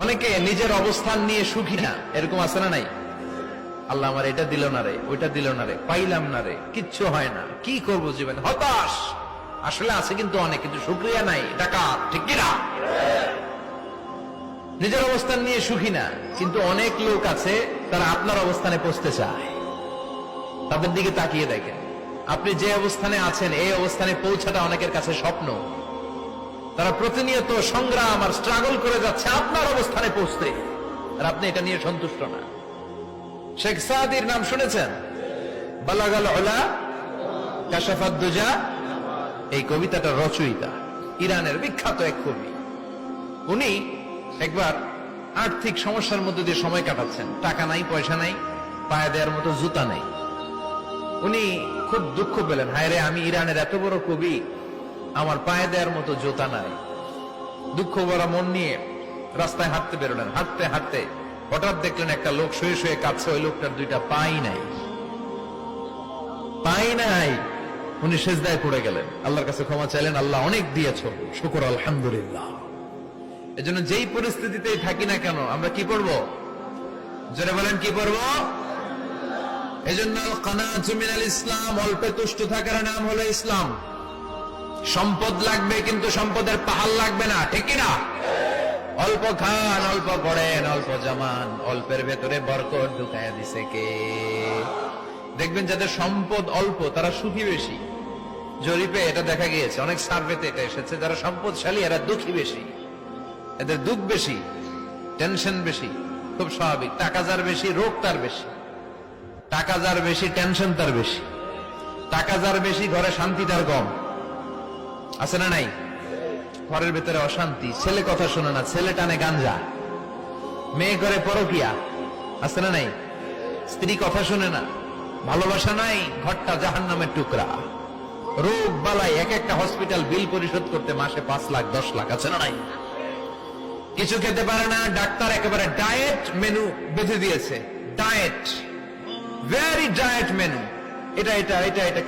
অনেকে নিজের অবস্থান নিয়ে সুখী না, এরকম আছে না নাই? আল্লাহ আমার এটা দিল না রে, ওইটা দিল না রে, পাইলাম না রে, কিচ্ছু হয় না, কি করব জীবনে, হতাশ। আসলে আছে কিন্তু অনেক, কিন্তু শুকরিয়া নাই, ডাকাত, ঠিক কিনা? নিজের অবস্থান নিয়ে সুখী না, কিন্তু অনেক লোক আছে তারা আপনার অবস্থানে পৌঁছতে চায়। তাদের দিকে তাকিয়ে দেখেন, আপনি যে অবস্থানে আছেন এই অবস্থানে পৌঁছাটা অনেকের কাছে স্বপ্ন। তারা প্রতিনিয়ত সংগ্রাম আর স্ট্রাগল করে যাচ্ছে আপনার অবস্থানে পৌঁছতে, আর আপনি এটা নিয়ে সন্তুষ্ট না। শেখ সাদির নাম শুনেছেন? বালাগাল উলা কাশাফাদ দুজা, এই কবিতাটা রচয়িতা ইরানের বিখ্যাত এক কবি। উনি একবার আর্থিক সমস্যার মধ্যে দিয়ে সময় কাটাচ্ছেন, টাকা নাই, পয়সা নাই, পায়ে দেওয়ার মতো জুতা নাই। উনি খুব দুঃখ পেলেন, হায় রে, আমি ইরানের এত বড় কবি, আমার পায়ে দেওয়ার মতো জুতা নাই। দুঃখ ভরা মন নিয়ে রাস্তায় হাঁটতে বেরোলেন। হাঁটতে হাঁটতে হঠাৎ দেখলেন একটা লোক শুয়ে শুয়ে কাঁদছে, ওই লোকটার দুইটা পাই নাই, পাই নাই। উনি সেজদায় পড়ে গেলেন, আল্লাহর কাছে ক্ষমা চাইলেন, আল্লাহ অনেক দিয়েছ, শুকর আলহামদুলিল্লাহ। এজন্য যেই পরিস্থিতিতেই থাকি না কেন আমরা কি পড়বো? জোরে বলেন, কি পড়বো? এজন্য কানাতু মিনাল ইসলাম, অল্পে তুষ্ট থাকার নাম হলো ইসলাম। সম্পদ লাগবে কিন্তু সম্পদের পাহাড় লাগবে না, ঠিক কিনা? অল্প খান, অল্প পড়েন, অল্প জমান, অল্পের ভেতরে বরকত ঢুকায়া দিছে কে? দেখবেন যাদের সম্পদ অল্প তারা সুখী বেশি। জরিপে এটা দেখা গিয়েছে, অনেক সার্ভেতে এটা এসেছে, যারা সম্পদশালী এরা দুঃখী বেশি, এদের দুঃখ বেশি, টেনশন বেশি। খুব স্বাভাবিক, টাকা যার বেশি রোগ তার বেশি, টাকা যার বেশি টেনশন তার বেশি, টাকা যার বেশি ঘরে শান্তি তার কম। আছে না নাই? ঘরের ভেতরে অশান্তি, ছেলে কথা শোনে না, ছেলে টানে গাঞ্জা, মেয়ে করে পরকিয়া। আছে না নাই? স্ত্রী কথা শোনে না, ভালোবাসা নাই, ঘরটা জাহান্নামের টুকরা। রোগ বালাই, এক একটা হসপিটাল বিল পরিশোধ করতে মাসে 5 লাখ 10 লাখ। আছে না নাই? কিছু খেতে পারে না, ডাক্তার একেবারে ডায়েট মেনু বেঁধে দিয়েছে, ডায়েট, ভেরি ডায়েট মেনু, এটা এটা এটা এটা